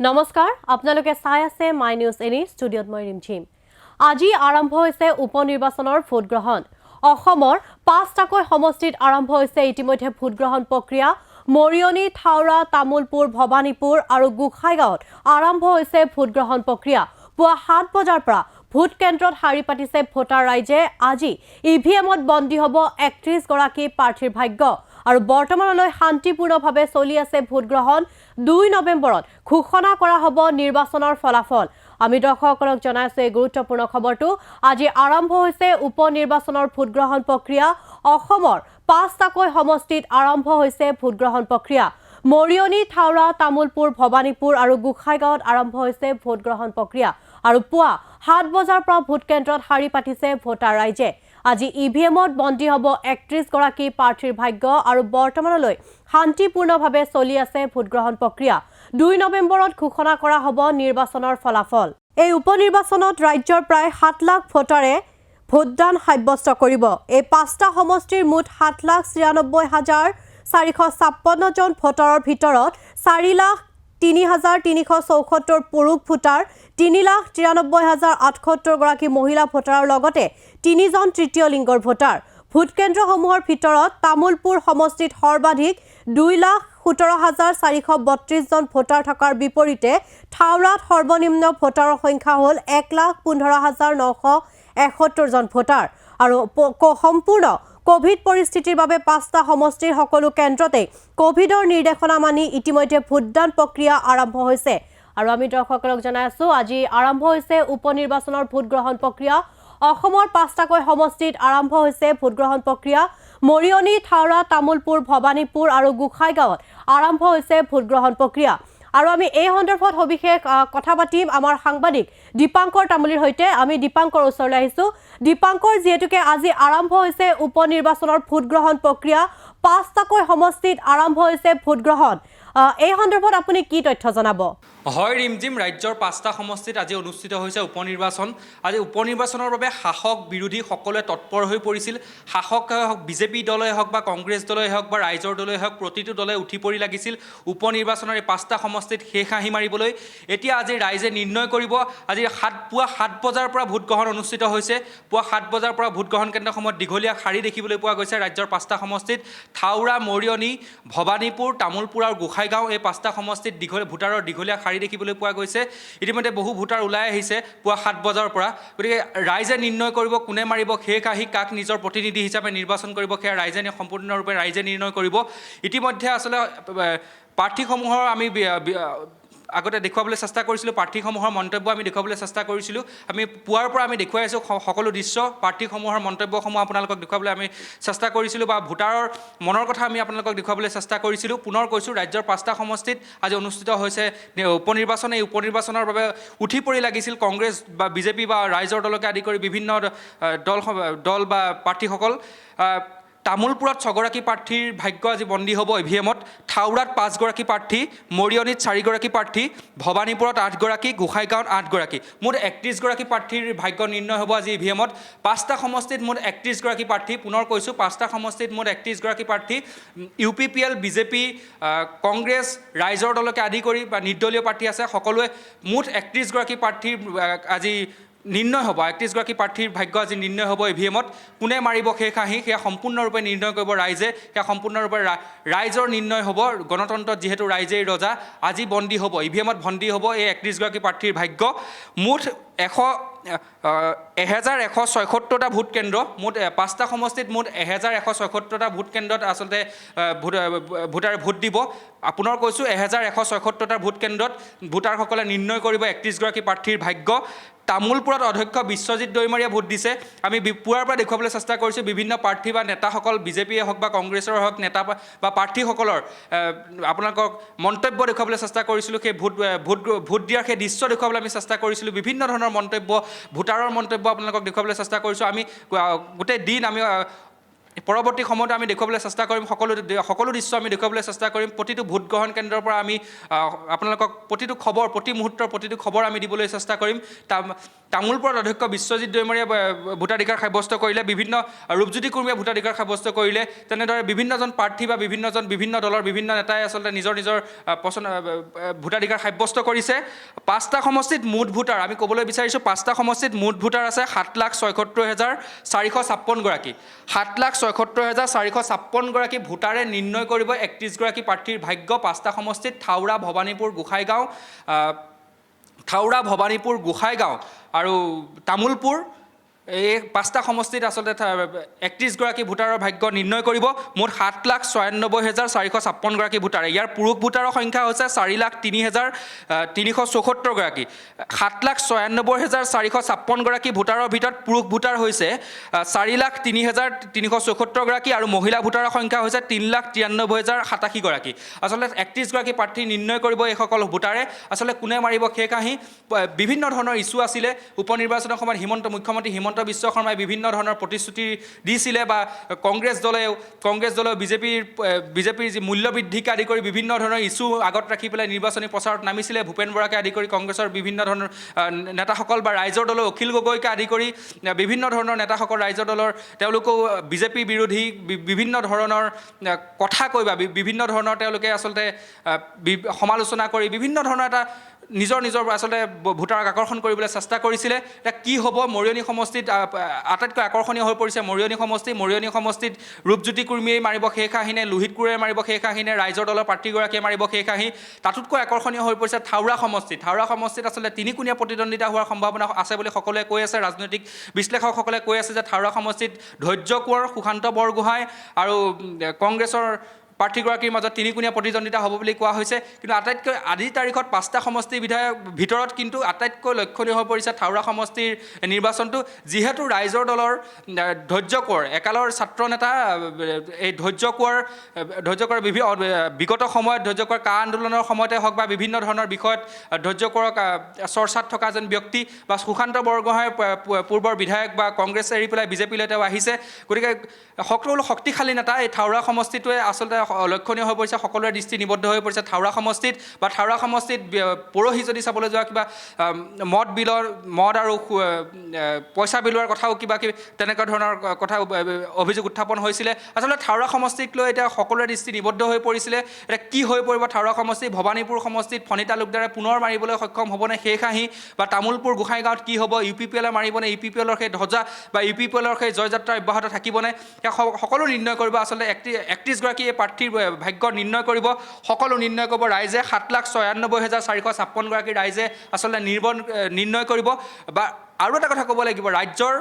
নমস্কাৰ আপোনালোকে চাই আছে মাই নিউজ এনি ষ্টুডিঅ'ত মই ৰিমঝিম আজি আৰম্ভ হৈছে উপনিৰ্বাচনৰ ভোট গ্ৰহণ অসমৰ ৫টাকৈ সমষ্টিত আৰম্ভ হৈছে ইতিমধ্যে ভোট গ্ৰহণ প্ৰক্ৰিয়া মৰিয়নি থাউৰা তামুলপুৰ ভবানীপুৰ আৰু গোখাইগাঁৱত আৰম্ভ হৈছে ভোট গ্ৰহণ প্ৰক্ৰিয়া পুৱা ৭ বজাৰ পৰা ভোট কেন্দ্ৰত হাৰি পাতিছে ভোটাৰ ৰাইজে আজি ইভিএমত বন্দী হ'ব ৩১ গৰাকী প্ৰাৰ্থীৰ ভাগ্য আৰু বৰ্তমানলৈ শান্তিপূৰ্ণভাৱে চলি আছে ভোট গ্ৰহণ ২ নৱেম্বৰত ঘোষণা কৰা হ'ব নিৰ্বাচনৰ ফলাফল আমি দৰ্শকসকলক জনাইছো এই গুৰুত্বপূৰ্ণ খবৰটো আজি আৰম্ভ হৈছে উপনিৰ্বাচনৰ ভোট গ্ৰহণ প্ৰক্ৰিয়া অসমৰ ৫টাকৈ সমষ্টিত আৰম্ভ হৈছে ভোট গ্ৰহণ প্ৰক্ৰিয়া মৰিয়নি থাউৰা তামুলপুৰ ভবানীপুৰ আৰু গোখাইগাঁৱত আৰম্ভ হৈছে ভোট গ্ৰহণ প্ৰক্ৰিয়া আৰু পুৱা ৭ বজাৰ পৰা ভোট কেন্দ্ৰত হাৰি পাতিছে ভোটাৰ ৰাইজে আজি ইভিএমত বন্দী হ'ব ৩১ গৰাকী প্ৰাৰ্থীৰ ভাগ্য আৰু বৰ্তমানলৈ শান্তিপূৰ্ণভাৱে চলি আছে ভোট গ্ৰহণ প্ৰক্ৰিয়া ২ নৱেম্বৰত ঘোষণা কৰা হ'ব নিৰ্বাচনৰ ফলাফল এই উপনিৰ্বাচনত ৰাজ্যৰ প্ৰায় ৭ লাখ ভোটাৰে ভোটদান সাব্যস্ত কৰিব এই ৫টা সমষ্টিৰ মুঠ ৭,৯৬,৪৫৬ জন ভোটাৰৰ ভিতৰত ৪,০৩,৩৭৪ পুৰুষ ভোটাৰ ৩,৯৩,৮৭ গৰাকী মহিলা ভোটাৰৰ লগতে ৩ জন তৃতীয় লিংগৰ ভোটাৰ ভোট কেন্দ্ৰসমূহৰ ভিতৰত তামুলপুৰ সমষ্টিত সৰ্বাধিক ২,১৭,৪৩২ জন ভোটাৰ থকাৰ বিপৰীতে থাউৰাত সৰ্বনিম্ন ভোটাৰৰ সংখ্যা হ'ল ১,১৫,৯৭১ জন ভোটাৰ আৰু সম্পূৰ্ণ কোভিড পৰিস্থিতিৰ বাবে ৫টা সমষ্টিৰ সকলো কেন্দ্ৰতে কোভিডৰ নিৰ্দেশনা মানি ইতিমধ্যে ভোটদান প্ৰক্ৰিয়া আৰম্ভ হৈছে আৰু আমি দৰ্শকসকলক জনাই আছো আজি আৰম্ভ হৈছে উপনিৰ্বাচনৰ ভোট গ্ৰহণ প্ৰক্ৰিয়া অসমৰ ৫টাকৈ সমষ্টিত আৰম্ভ হৈছে ভোট গ্ৰহণ প্ৰক্ৰিয়া মৰিয়নি থাউৰা তামুলপুৰ ভবানীপুৰ আৰু গোখাইগাঁৱত আৰম্ভ হৈছে ভোট গ্ৰহণ প্ৰক্ৰিয়া আৰু আমি এই সন্দৰ্ভত সবিশেষ কথা পাতিম আমাৰ সাংবাদিক দীপাংকৰ তামুলীৰ সৈতে আমি দীপাংকৰ ওচৰলৈ আহিছো দীপাংকৰ যেহেতুকে আজি আৰম্ভ হৈছে উপনিৰ্বাচনৰ ভোট গ্ৰহণ প্ৰক্ৰিয়া ৫টাকৈ সমষ্টিত আৰম্ভ হৈছে ভোট গ্ৰহণ এই সন্দৰ্ভত আপুনি কি তথ্য জনাব হয় ৰিমজিম ৰাজ্যৰ ৫টা সমষ্টিত আজি অনুষ্ঠিত হৈছে উপনিৰ্বাচন আজি উপনিৰ্বাচনৰ বাবে শাসক বিৰোধী সকলোৱে তৎপৰ হৈ পৰিছিল শাসকে হওক বিজেপি দলে হওক বা কংগ্ৰেছ দলে হওক বা ৰাইজৰ দলে হওক প্ৰতিটো দলে উঠি পৰি লাগিছিল উপনিৰ্বাচনৰ এই ৫টা সমষ্টিত শেষ হাঁহি মাৰিবলৈ এতিয়া আজি ৰাইজে নিৰ্ণয় কৰিব আজি পুৱা ৭ বজাৰ পৰা ভোট গ্ৰহণ অনুষ্ঠিত হৈছে পুৱা ৭ বজাৰ পৰা ভোট গ্ৰহণ কেন্দ্ৰসমূহত দীঘলীয়া শাৰী দেখিবলৈ পোৱা গৈছে ৰাজ্যৰ ৫টা সমষ্টিত থাউৰা মৰিয়নি ভবানীপুৰ তামুলপুৰ আৰু গোখাইগাঁও এই ৫টা সমষ্টিত ভোটাৰৰ দীঘলীয়া শাৰী দেখিবলৈ পোৱা গৈছে ইতিমধ্যে বহু ভোটাৰ ওলাই আহিছে পুৱা ৭ বজাৰ পৰা গতিকে ৰাইজে নিৰ্ণয় কৰিব কোনে মাৰিব শেষ আহি কাক নিজৰ প্ৰতিনিধি হিচাপে নিৰ্বাচন কৰিব সেয়া ৰাইজে সম্পূৰ্ণৰূপে ৰাইজে নিৰ্ণয় কৰিব ইতিমধ্যে আচলতে প্ৰাৰ্থীসমূহৰ আমি আগতে দেখুৱাবলৈ চেষ্টা কৰিছিলোঁ প্ৰাৰ্থীসমূহৰ মন্তব্য আমি দেখুৱাবলৈ চেষ্টা কৰিছিলোঁ আমি পুৱাৰ পৰা আমি দেখুৱাই আছোঁ সকলো দৃশ্য প্ৰাৰ্থীসমূহৰ মন্তব্যসমূহ আপোনালোকক দেখুৱাবলৈ আমি চেষ্টা কৰিছিলোঁ বা ভোটাৰৰ মনৰ কথা আমি আপোনালোকক দেখুৱাবলৈ চেষ্টা কৰিছিলোঁ পুনৰ কৈছোঁ ৰাজ্যৰ 5টা সমষ্টিত আজি অনুষ্ঠিত হৈছে উপনিৰ্বাচন এই উপনিৰ্বাচনৰ বাবে উঠি পৰি লাগিছিল কংগ্ৰেছ বা বিজেপি বা ৰাইজৰ দলকে আদি কৰি বিভিন্ন দল বা প্ৰাৰ্থীসকল তামুলপুৰত ৬গৰাকী প্ৰাৰ্থীৰ ভাগ্য আজি বন্দী হ'ব ইভিএমত থাউৰাত ৫গৰাকী প্ৰাৰ্থী মৰিয়নিত ৪গৰাকী প্ৰাৰ্থী ভবানীপুৰত ৮গৰাকী গোখাইগাঁৱত ৮গৰাকী মুঠ ৩১গৰাকী প্ৰাৰ্থীৰ ভাগ্য নিৰ্ণয় হ'ব আজি ইভিএমত ৫টা সমষ্টিত মুঠ ৩১গৰাকী প্ৰাৰ্থী পুনৰ কৈছোঁ ৫টা সমষ্টিত মুঠ ৩১গৰাকী প্ৰাৰ্থী UPPL বিজেপি কংগ্ৰেছ ৰাইজৰ দলকে আদি কৰি বা নিৰ্দলীয় প্ৰাৰ্থী আছে সকলোৱে মুঠ ৩১গৰাকী প্ৰাৰ্থীৰ আজি নিৰ্ণয় হ'ব ৩১গৰাকী প্ৰাৰ্থীৰ ভাগ্য আজি নিৰ্ণয় হ'ব ইভিএমত কোনে মাৰিব শেষ আহি সেয়া সম্পূৰ্ণৰূপে নিৰ্ণয় কৰিব ৰাইজে সেয়া সম্পূৰ্ণৰূপে ৰাইজৰ নিৰ্ণয় হ'ব গণতন্ত্ৰত যিহেতু ৰাইজেই ৰজা আজি বন্দী হ'ব ইভিএমত বন্দী হ'ব এই ৩১গৰাকী প্ৰাৰ্থীৰ ভাগ্য মুঠ ১,১৭৬টা ভোট কেন্দ্ৰ মুঠ ৫টা সমষ্টিত মুঠ ১,১৭৬টা ভোট কেন্দ্ৰত আচলতে ভোটাৰে ভোট দিব পুনৰ কৈছোঁ ১,১৭৬টা ভোট কেন্দ্ৰত ভোটাৰসকলে নিৰ্ণয় কৰিব ৩১গৰাকী প্ৰাৰ্থীৰ ভাগ্য তামুলপুৰত অধ্যক্ষ বিশ্বজিৎ দৈমাৰীয়ে ভোট দিছে আমি পুৱাৰ পৰা দেখুৱাবলৈ চেষ্টা কৰিছোঁ বিভিন্ন প্ৰাৰ্থী বা নেতাসকল বিজেপিয়ে হওক বা কংগ্ৰেছৰ হওক নেতা বা প্ৰাৰ্থীসকলৰ আপোনালোকক মন্তব্য দেখুৱাবলৈ চেষ্টা কৰিছিলোঁ সেই ভোট দিয়াৰ সেই দৃশ্য দেখুৱাবলৈ আমি চেষ্টা কৰিছিলোঁ বিভিন্ন ধৰণৰ মন্তব্য ভোটাৰৰ মন্তব্য আপোনালোকক দেখুৱাবলৈ চেষ্টা কৰিছোঁ আমি গোটেই দিন আমি পৰৱৰ্তী সময়ত আমি দেখুৱাবলৈ চেষ্টা কৰিম সকলো দৃশ্য আমি দেখুৱাবলৈ চেষ্টা কৰিম প্ৰতিটো ভোট গ্ৰহণ কেন্দ্ৰৰ পৰা আমি আপোনালোকক প্ৰতিটো খবৰ প্ৰতি মুহূৰ্তৰ প্ৰতিটো খবৰ আমি দিবলৈ চেষ্টা কৰিম তামোলপুৰত অধ্যক্ষ বিশ্বজিৎ দৈমাৰীয়ে ভোটাধিকাৰ সাব্যস্ত কৰিলে, বিভিন্ন ৰূপজ্যোতি কুৰ্মীয়ে ভোটাধিকাৰ সাব্যস্ত কৰিলে, তেনেদৰে বিভিন্নজন প্ৰাৰ্থী বা বিভিন্ন দলৰ বিভিন্ন নেতাই আচলতে নিজৰ পচন্দ ভোটাধিকাৰ সাব্যস্ত কৰিছে। 5টা সমষ্টিত মুঠ ভোটাৰ আমি ক'বলৈ বিচাৰিছোঁ, 5টা সমষ্টিত মুঠ ভোটাৰ আছে 7,76,456 গৰাকী। 7,76,456 গৰাকী ভোটাৰে নিৰ্ণয় কৰিব 31 গৰাকী প্ৰাৰ্থীৰ ভাগ্য। 5টা সমষ্টিত থাউৰা, ভৱানীপুৰ, গোসাইগাঁও আৰু তামোলপুৰ, এই 5টা সমষ্টিত আচলতে 31 গৰাকী ভোটাৰৰ ভাগ্য নিৰ্ণয় কৰিব। মুঠ 7,96,456 গৰাকী ভোটাৰে। ইয়াৰ পুৰুষ ভোটাৰৰ সংখ্যা হৈছে 4,03,374 গৰাকী। 7,96,456 গৰাকী ভোটাৰৰ ভিতৰত পুৰুষ ভোটাৰ হৈছে 4,03,374 গৰাকী আৰু মহিলা ভোটাৰৰ সংখ্যা হৈছে 3,93,087 গৰাকী। আচলতে 31 গৰাকী প্ৰাৰ্থী নিৰ্ণয় কৰিব এইসকল ভোটাৰে। আচলতে কোনে মাৰিব সেই কাহি বিভিন্ন ধৰণৰ ইছ্যু আছিলে। উপ নিৰ্বাচনৰ সময়ত মুখ্যমন্ত্ৰী হিমন্ত বিশ্ব শৰ্মাই বিভিন্ন ধৰণৰ প্ৰতিশ্ৰুতি দিছিলে বা কংগ্ৰেছ দলেও বিজেপিৰ যি মূল্যবৃদ্ধিকে আদি কৰি বিভিন্ন ধৰণৰ ইছ্যু আগত ৰাখি পেলাই নিৰ্বাচনী প্ৰচাৰত নামিছিলে। ভূপেন বৰাকে আদি কৰি কংগ্ৰেছৰ বিভিন্ন ধৰণৰ নেতাসকল বা ৰাইজৰ দলৰ অখিল গগৈকে আদি কৰি বিভিন্ন ধৰণৰ নেতাসকল ৰাইজৰ দলৰ তেওঁলোকেও বিজেপি বিৰোধী বিভিন্ন ধৰণৰ কথা কৈ বা বিভিন্ন ধৰণৰ তেওঁলোকে আচলতে সমালোচনা কৰি বিভিন্ন ধৰণৰ এটা নিজৰ আচলতে ভোটাৰক আকৰ্ষণ কৰিবলৈ চেষ্টা কৰিছিলে। এতিয়া কি হ'ব, মৰিয়নি সমষ্টিত আটাইতকৈ আকৰ্ষণীয় হৈ পৰিছে মৰিয়নি সমষ্টিত ৰূপজ্যোতি কুৰ্মীয়ে মাৰিব শেষ আহিনে, লোহিত কুৰেৰে মাৰিব শেষ আহিনে, ৰাইজৰ দলৰ প্ৰাৰ্থীগৰাকীয়ে মাৰিব শেষ আহি। তাতোতকৈ আকৰ্ষণীয় হৈ পৰিছে থাউৰা সমষ্টিত আচলতে তিনিকোণীয়া প্ৰতিদ্বন্দ্বিতা হোৱাৰ সম্ভাৱনা আছে বুলি সকলোৱে কৈ আছে। ৰাজনৈতিক বিশ্লেষকসকলে কৈ আছে যে থাউৰা সমষ্টিত ধৈৰ্য কোঁৱৰ, সুশান্ত বৰগোহাঁই আৰু কংগ্ৰেছৰ প্ৰাৰ্থীগৰাকীৰ মাজত তিনিকোণীয়া প্ৰতিদ্বন্দ্বিতা হ'ব বুলি কোৱা হৈছে। কিন্তু আটাইতকৈ আজিৰ তাৰিখত 5টা সমষ্টিৰ ভিতৰত কিন্তু আটাইতকৈ লক্ষণীয় হৈ পৰিছে থাউৰা সমষ্টিৰ নিৰ্বাচনটো। যিহেতু ৰাইজৰ দলৰ ধৈৰ্য কোঁৱৰ, একালৰ ছাত্ৰ নেতা, এই ধৈৰ্য কোঁৱৰ বিগত সময়ত ধৈৰ্য কোঁৱৰ কা আন্দোলনৰ সময়তে হওক বা বিভিন্ন ধৰণৰ বিষয়ত ধৈৰ্য কোঁৱৰক চৰ্চাত থকা এজন ব্যক্তি, বা সুশান্ত বৰগোহাঁই পূৰ্বৰ বিধায়ক বা কংগ্ৰেছ এৰি পেলাই বিজেপিলৈ তেওঁ আহিছে। গতিকে সকলো শক্তিশালী নেতা এই থাউৰা সমষ্টিটোৱে আচলতে লক্ষণীয় হৈ পৰিছে। সকলোৰে দৃষ্টি নিবদ্ধ হৈ পৰিছে থাউৰা সমষ্টিত। পৰহি যদি চাবলৈ যোৱা কিবা মদ আৰু পইচা বিলোৱাৰ কথাও কিবা তেনেকুৱা ধৰণৰ কথা অভিযোগ উত্থাপন হৈছিলে। আচলতে থাউৰা সমষ্টিক লৈ এতিয়া সকলোৰে দৃষ্টি নিবদ্ধ হৈ পৰিছিলে। এতিয়া কি হৈ পৰিব থাউৰা সমষ্টি? ভৱানীপুৰ সমষ্টিত ফণী তালুকদাৰে পুনৰ মাৰিবলৈ সক্ষম হ'বনে শেষ আহি, বা তামোলপুৰ গোসাইগাঁৱত কি হ'ব? UPPL মাৰিবনে? UPPLৰ সেই ধ্বজা বা UPPLৰ সেই জয়যাত্ৰা অব্যাহত থাকিবনে? সকলো নিৰ্ণয় কৰিব আচলতে 31 গৰাকী এই প্ৰাৰ্থীৰ ভাগ্য নিৰ্ণয় কৰিব। সকলো নিৰ্ণয় কৰিব ৰাইজে। 7,96,456 গৰাকী ৰাইজে আচলতে নিৰ্ণয় কৰিব। বা আৰু এটা কথা ক'ব লাগিব, ৰাজ্যৰ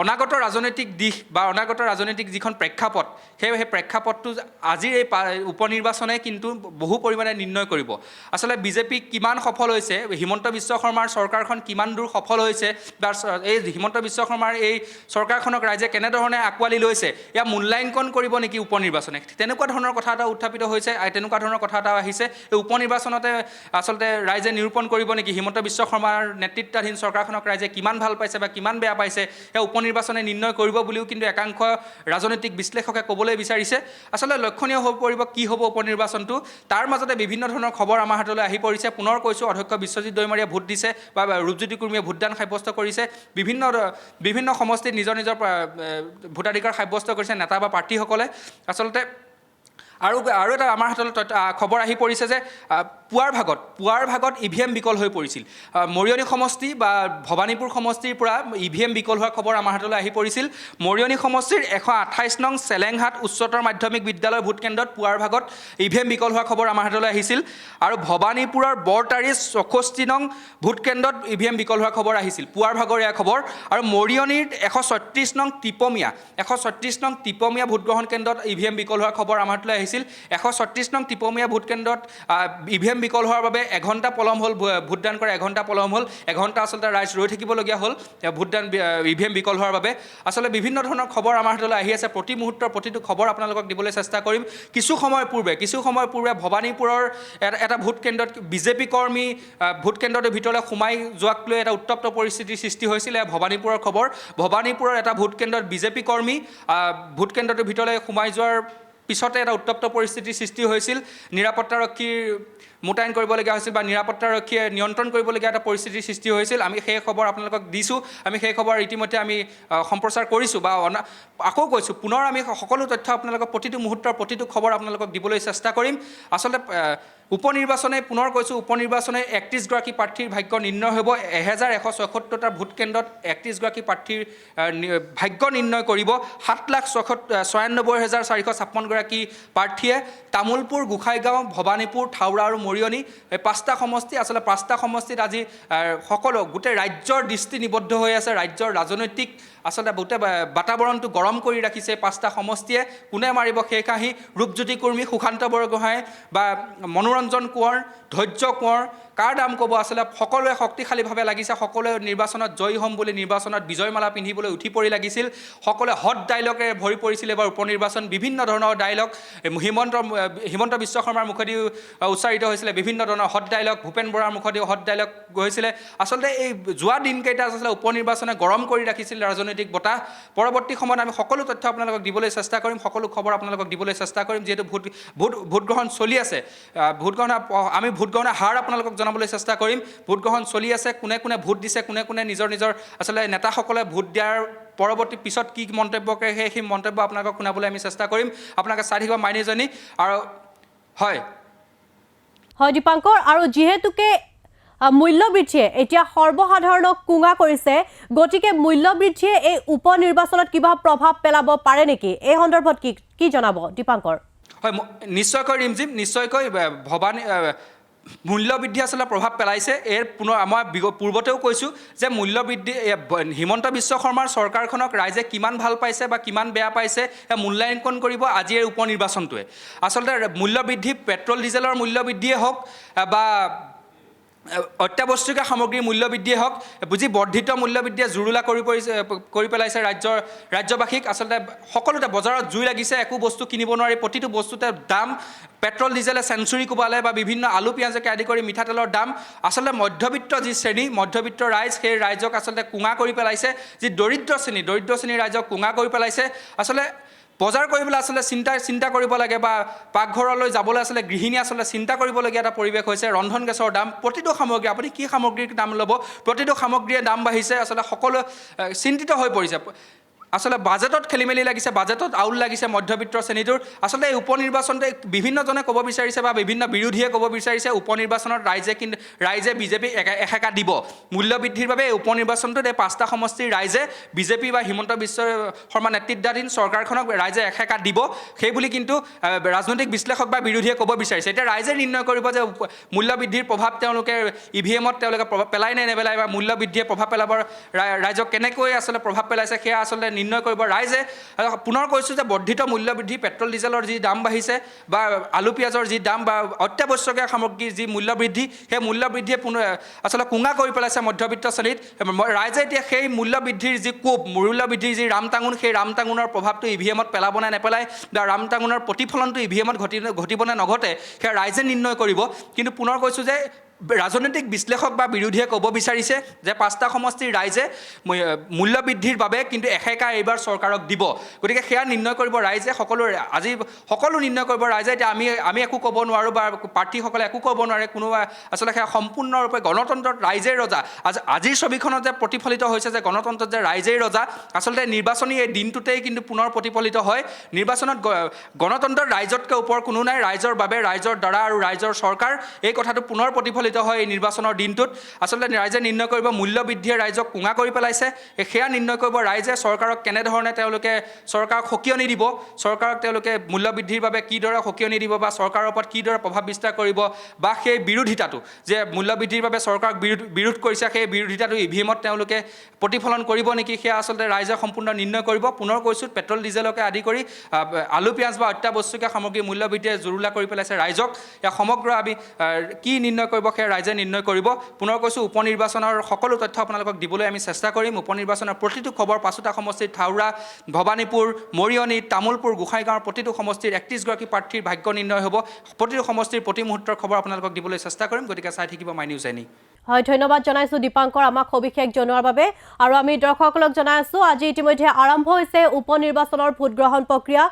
অনাগত ৰাজনৈতিক দিশ বা অনাগত ৰাজনৈতিক যিখন প্ৰেক্ষাপট, সেই প্ৰেক্ষাপটটো আজিৰ এই উপনিৰ্বাচনে কিন্তু বহু পৰিমাণে নিৰ্ণয় কৰিব। আচলতে বিজেপি কিমান সফল হৈছে, হিমন্ত বিশ্ব শৰ্মাৰ চৰকাৰখন কিমান দূৰ সফল হৈছে, বা এই হিমন্ত বিশ্ব শৰ্মাৰ এই চৰকাৰখনক ৰাইজে কেনেধৰণে আঁকোৱালি লৈছে, ইয়াৰ মূল্যাংকন কৰিব নেকি উপনিৰ্বাচনে? তেনেকুৱা ধৰণৰ কথা এটা উত্থাপিত হৈছে, তেনেকুৱা ধৰণৰ কথা এটা আহিছে। এই উপনিৰ্বাচনতে আচলতে ৰাইজে নিৰূপণ কৰিব নেকি হিমন্ত বিশ্ব শৰ্মাৰ নেতৃত্বাধীন চৰকাৰখনক ৰাইজে কিমান ভাল পাইছে বা কিমান বেয়া পাইছে, এই উপনিৰ্বাচনে নিৰ্ণয় কৰিব বুলিও কিন্তু একাংশ ৰাজনৈতিক বিশ্লেষকে ক'বলৈ বিচাৰিছে। আচলতে লক্ষণীয় হৈ পৰিব কি হ'ব উপনিৰ্বাচনটো। তাৰ মাজতে বিভিন্ন ধৰণৰ খবৰ আমাৰ হাতলৈ আহি পৰিছে। পুনৰ কৈছোঁ, অধ্যক্ষ বিশ্বজিৎ দৈমাৰীয়ে ভোট দিছে বা ৰূপজ্যোতি কুৰ্মীয়ে ভোটদান সাব্যস্ত কৰিছে। বিভিন্ন সমষ্টিত নিজৰ ভোটাধিকাৰ সাব্যস্ত কৰিছে নেতা বা প্ৰাৰ্থীসকলে। আচলতে আৰু এটা আমাৰ হাতলৈ খবৰ আহি পৰিছে যে পুৱাৰ ভাগত EVM বিকল হৈ পৰিছিল। মৰিয়নি সমষ্টি বা ভৱানীপুৰ সমষ্টিৰ পৰা EVM বিকল হোৱাৰ খবৰ আমাৰ হাতলৈ আহি পৰিছিল। মৰিয়নি সমষ্টিৰ 128 নং চেলেংহাট উচ্চতৰ মাধ্যমিক বিদ্যালয় ভোটকেন্দ্ৰত পুৱাৰ ভাগত EVM বিকল হোৱাৰ খবৰ আমাৰ হাতলৈ আহিছিল। আৰু ভৱানীপুৰৰ বৰতাৰী 64 নং ভোটকেন্দ্ৰত EVM বিকল হোৱাৰ খবৰ আহিছিল। পুৱাৰ ভাগৰ এয়া খবৰ। আৰু মৰিয়নিৰ 136 নং টিপমীয়া ভোটগ্ৰহণ কেন্দ্ৰত EVM বিকল হোৱাৰ খবৰ আমাৰ হাতলৈ আহিছিল। 136 নং টিপমীয়া ভোটকেন্দ্ৰত EVM বিকল হোৱাৰ বাবে এঘণ্টা পলম হ'ল, ভোটদান কৰা এঘণ্টা পলম হ'ল। এঘণ্টা আচলতে ৰাইজ ৰৈ থাকিবলগীয়া হ'ল ভোটদান EVM বিকল হোৱাৰ বাবে। আচলতে বিভিন্ন ধৰণৰ খবৰ আমাৰ হাতলৈ আহি আছে। প্ৰতি মুহূৰ্তৰ প্ৰতিটো খবৰ আপোনালোকক দিবলৈ চেষ্টা কৰিম। কিছু সময় পূৰ্বে ভৱানীপুৰৰ এটা ভোটকেন্দ্ৰত বিজেপি কৰ্মী ভোটকেন্দ্ৰটোৰ ভিতৰলৈ সোমাই যোৱাক লৈ এটা উত্তপ্ত পৰিস্থিতিৰ সৃষ্টি হৈছিলে। ভৱানীপুৰৰ খবৰ। ভৱানীপুৰৰ এটা ভোটকেন্দ্ৰত বিজেপি কৰ্মী ভোটকেন্দ্ৰটোৰ ভিতৰলৈ সোমাই যোৱাৰ পিছতে এটা উত্তপ্ত পৰিস্থিতিৰ সৃষ্টি হৈছিল নিৰাপত্তাৰক্ষীৰ মোতায়েন কৰিবলগীয়া হৈছিল বা নিৰাপত্তাৰক্ষীয়ে নিয়ন্ত্ৰণ কৰিবলগীয়া এটা পৰিস্থিতিৰ সৃষ্টি হৈছিল আমি সেই খবৰ আপোনালোকক দিছোঁ আমি সেই খবৰ ইতিমধ্যে আমি সম্প্ৰচাৰ কৰিছোঁ বা আকৌ কৈছোঁ পুনৰ আমি সকলো তথ্য আপোনালোকক প্ৰতিটো মুহূৰ্তৰ প্ৰতিটো খবৰ আপোনালোকক দিবলৈ চেষ্টা কৰিম আচলতে উপনিৰ্বাচনে পুনৰ কৈছোঁ উপনিৰ্বাচনে 31গৰাকী প্ৰাৰ্থীৰ ভাগ্য নিৰ্ণয় হ'ব 1176টা ভোট কেন্দ্ৰত 31গৰাকী প্ৰাৰ্থীৰ ভাগ্য নিৰ্ণয় কৰিব 7,96,456গৰাকী প্ৰাৰ্থীয়ে তামোলপুৰ গোসাইগাঁও ভৱানীপুৰ থাউৰা আৰু মৰিয়নি এই 5টা সমষ্টি আচলতে 5টা সমষ্টিত আজি সকলো গোটেই ৰাজ্যৰ দৃষ্টি নিবদ্ধ হৈ আছে ৰাজ্যৰ ৰাজনৈতিক আচলতে গোটেই বাতাবৰণটো গৰম কৰি ৰাখিছে 5টা সমষ্টিয়ে কোনে মাৰিব সেই কাহি ৰূপজ্যোতি কুৰ্মী সুশান্ত বৰগোহাঁই বা মনোৰঞ্জন কোঁৱৰ ধৈৰ্য কোঁৱৰ কাৰ দাম ক'ব আচলতে সকলোৱে শক্তিশালীভাৱে লাগিছে সকলোৱে নিৰ্বাচনত জয়ী হ'ম বুলি নিৰ্বাচনত বিজয়মালা পিন্ধিবলৈ উঠি পৰি লাগিছিল সকলোৱে হট ডাইলগেৰে ভৰি পৰিছিল এবাৰ উপনিৰ্বাচন বিভিন্ন ধৰণৰ ডাইলগ হিমন্ত বিশ্ব শৰ্মাৰ মুখেদি উচ্চাৰিত হৈছিলে বিভিন্ন ধৰণৰ হট ডাইলগ ভূপেন বৰাৰ মুখেদি হট ডাইলগ হৈছিলে আচলতে এই যোৱা দিনকেইটা আচলতে উপনিৰ্বাচনে গৰম কৰি ৰাখিছিল ৰাজনৈতিক বতাহ পৰৱৰ্তী সময়ত আমি সকলো তথ্য আপোনালোকক দিবলৈ চেষ্টা কৰিম সকলো খবৰ আপোনালোকক দিবলৈ চেষ্টা কৰিম যিহেতু ভোটগ্ৰহণ চলি আছে আমি ভোটগ্ৰহণৰ হাৰ আপোনালোকক জনাবলৈ চেষ্টা কৰিম ভোটগ্ৰহণ চলি আছে কোনে কোনে ভোট দিছে কোনে কোনে নিজৰ আচলতে নেতাসকলে ভোট দিয়াৰ পৰৱৰ্তী পিছত কি মন্তব্য কৰে সেই মন্তব্য আপোনালোকক শুনাবলৈ আমি চেষ্টা কৰিম আপোনালোকে চাই থাকিব মাই নিউজনি আৰু হয় দীপাংকৰ আৰু যিহেতুকে মূল্যবৃদ্ধিয়ে এতিয়া সৰ্বসাধাৰণক কুঙা কৰিছে গতিকে মূল্যবৃদ্ধিয়ে এই উপনিৰ্বাচনত কিবা প্ৰভাৱ পেলাব পাৰে নেকি এই সন্দৰ্ভত কি জনাব দীপাংকৰ হয় নিশ্চয়কৈ ৰিমজিম নিশ্চয়কৈ ভৱানী মূল্যবৃদ্ধি আচলতে প্ৰভাৱ পেলাইছে পুনৰ মই পূৰ্বতেও কৈছোঁ যে মূল্যবৃদ্ধি হিমন্ত বিশ্ব শৰ্মাৰ চৰকাৰখনক ৰাইজে কিমান ভাল পাইছে বা কিমান বেয়া পাইছে মূল্যাংকন কৰিব আজিৰ উপনিৰ্বাচনটোৱে আচলতে মূল্যবৃদ্ধি পেট্ৰল ডিজেলৰ মূল্যবৃদ্ধিয়ে হওক বা অত্যাৱশ্যকীয় সামগ্ৰীৰ মূল্যবৃদ্ধিয়ে হওক বুজি বৰ্ধিত মূল্যবৃদ্ধিয়ে জুৰুলা কৰি পেলাইছে ৰাজ্যবাসীক আচলতে সকলোতে বজাৰত জুই লাগিছে একো বস্তু কিনিব নোৱাৰি প্ৰতিটো বস্তুতে দাম পেট্ৰল ডিজেলে চেঞ্চুৰী কোবালে বা বিভিন্ন আলু পিঁয়াজকে আদি কৰি মিঠাতেলৰ দাম আচলতে মধ্যবিত্ত যি শ্ৰেণী মধ্যবিত্ত ৰাইজ সেই ৰাইজক আচলতে কুঙা কৰি পেলাইছে যি দৰিদ্ৰ শ্ৰেণীৰ ৰাইজক কুঙা কৰি পেলাইছে আচলতে বজাৰ কৰিবলৈ আচলতে চিন্তা কৰিব লাগে বা পাকঘৰলৈ যাবলৈ আচলতে গৃহিণী আচলতে চিন্তা কৰিবলগীয়া এটা পৰিৱেশ হৈছে ৰন্ধন গেছৰ দাম প্ৰতিটো সামগ্ৰী আপুনি কি সামগ্ৰীৰ দাম ল'ব প্ৰতিটো সামগ্ৰীয়ে দাম বাঢ়িছে আচলতে সকলোৱে চিন্তিত হৈ পৰিছে আচলতে বাজেটত খেলিমেলি লাগিছে বাজেটত আউল লাগিছে মধ্যবিত্ত শ্ৰেণীটোৰ আচলতে এই উপনিৰ্বাচনতে বিভিন্নজনে ক'ব বিচাৰিছে বা বিভিন্ন বিৰোধীয়ে ক'ব বিচাৰিছে উপনিৰ্বাচনত ৰাইজে বিজেপিক এসেকা দিব মূল্যবৃদ্ধিৰ বাবে এই উপনিৰ্বাচনটোত এই 5টা সমষ্টিৰ ৰাইজে বিজেপি বা হিমন্ত বিশ্ব শৰ্মা নেতৃত্বাধীন চৰকাৰখনক ৰাইজে এসেকা দিব সেইবুলি কিন্তু ৰাজনৈতিক বিশ্লেষক বা বিৰোধীয়ে ক'ব বিচাৰিছে এতিয়া ৰাইজে নিৰ্ণয় কৰিব যে মূল্যবৃদ্ধিৰ প্ৰভাৱ তেওঁলোকে ইভিএমত তেওঁলোকে পেলাই নে নেপেলাই বা মূল্যবৃদ্ধিয়ে প্ৰভাৱ পেলাবৰ ৰাইজক কেনেকৈ আচলতে প্ৰভাৱ পেলাইছে সেয়া আচলতে নিৰ্ণয় কৰিব ৰাইজে পুনৰ কৈছোঁ যে বৰ্ধিত মূল্যবৃদ্ধি পেট্ৰল ডিজেলৰ যি দাম বাঢ়িছে বা আলু পিঁয়াজৰ যি দাম বা অত্যাৱশ্যকীয় সামগ্ৰীৰ যি মূল্যবৃদ্ধি সেই মূল্যবৃদ্ধিয়ে আচলতে কুঙা কৰি পেলাইছে মধ্যবিত্ত শ্ৰেণীত ৰাইজে এতিয়া সেই মূল্যবৃদ্ধিৰ যি মূল্যবৃদ্ধিৰ যি ৰামটাঙোন সেই ৰামটাঙোনৰ প্ৰভাৱটো ইভিএমত পেলাব নে নেপেলায় বা ৰামটাঙোনৰ প্ৰতিফলনটো ইভিএমত ঘটিব নে নঘটে সেয়া ৰাইজে নিৰ্ণয় কৰিব কিন্তু পুনৰ কৈছোঁ যে ৰাজনৈতিক বিশ্লেষক বা বিৰোধীয়ে ক'ব বিচাৰিছে যে 5টা সমষ্টিৰ ৰাইজে মূল্যবৃদ্ধিৰ বাবে কিন্তু এসেকা এইবাৰ চৰকাৰক দিব গতিকে সেয়া নিৰ্ণয় কৰিব ৰাইজে সকলো নিৰ্ণয় কৰিব ৰাইজে এতিয়া আমি একো ক'ব নোৱাৰোঁ বা প্ৰাৰ্থীসকলে একো ক'ব নোৱাৰে কোনোবা আচলতে সেয়া সম্পূৰ্ণৰূপে গণতন্ত্ৰত ৰাইজেই ৰজা আজিৰ ছবিখনত যে প্ৰতিফলিত হৈছে যে গণতন্ত্ৰত যে ৰাইজেই ৰজা আচলতে নিৰ্বাচনী এই দিনটোতেই কিন্তু পুনৰ প্ৰতিফলিত হয় নিৰ্বাচনত গণতন্ত্ৰত ৰাইজতকৈ ওপৰ কোনো নাই ৰাইজৰ বাবে ৰাইজৰ দ্বাৰা আৰু ৰাইজৰ চৰকাৰ এই কথাটো পুনৰ প্ৰতিফলিত হয় এই নিৰ্বাচনৰ দিনটোত আচলতে ৰাইজে নিৰ্ণয় কৰিব মূল্যবৃদ্ধিয়ে ৰাইজক কুঙা কৰি পেলাইছে সেয়া নিৰ্ণয় কৰিব ৰাইজে চৰকাৰক কেনেধৰণে তেওঁলোকে চৰকাৰক সকিয়নি দিব চৰকাৰক তেওঁলোকে মূল্যবৃদ্ধিৰ বাবে কিদৰে সকিয়নি দিব বা চৰকাৰৰ ওপৰত কিদৰে প্ৰভাৱ বিস্তাৰ কৰিব বা সেই বিৰোধিতাটো যে মূল্যবৃদ্ধিৰ বাবে চৰকাৰক বিৰোধ কৰিছে সেই বিৰোধিতাটো ইভিএমত তেওঁলোকে প্ৰতিফলন কৰিব নেকি সেয়া আচলতে ৰাইজে সম্পূৰ্ণ নিৰ্ণয় কৰিব পুনৰ কৈছোঁ পেট্ৰল ডিজেলকে আদি কৰি আলু পিঁয়াজ বা অত্যাৱশ্যকীয় সামগ্ৰীৰ মূল্যবৃদ্ধিয়ে জুৰুলা কৰি পেলাইছে ৰাইজক এয়া সমগ্ৰ আমি কি নিৰ্ণয় কৰিব সেয়া ৰাইজে নিৰ্ণয় কৰিব পুনৰ কৈছোঁ উপনিৰ্বাচনৰ সকলো তথ্য আপোনালোকক দিবলৈ আমি চেষ্টা কৰিম উপনিৰ্বাচনৰ প্ৰতিটো খবৰ 5টা সমষ্টিৰ থাউৰা ভৱানীপুৰ মৰিয়নি তামোলপুৰ গোসাইগাঁৱৰ প্ৰতিটো সমষ্টিৰ 31গৰাকী প্ৰাৰ্থীৰ ভাগ্য নিৰ্ণয় হ'ব প্ৰতিটো সমষ্টিৰ প্ৰতি মুহূৰ্তৰ খবৰ আপোনালোকক দিবলৈ চেষ্টা কৰিম গতিকে চাই থাকিব মাই নিউজ এনি হয় ধন্যবাদ জনাইছোঁ দীপাংকৰ আমাক সবিশেষ জনোৱাৰ বাবে আৰু আমি দৰ্শকসকলক জনাই আছোঁ আজি ইতিমধ্যে আৰম্ভ হৈছে উপনিৰ্বাচনৰ ভোটগ্ৰহণ প্ৰক্ৰিয়া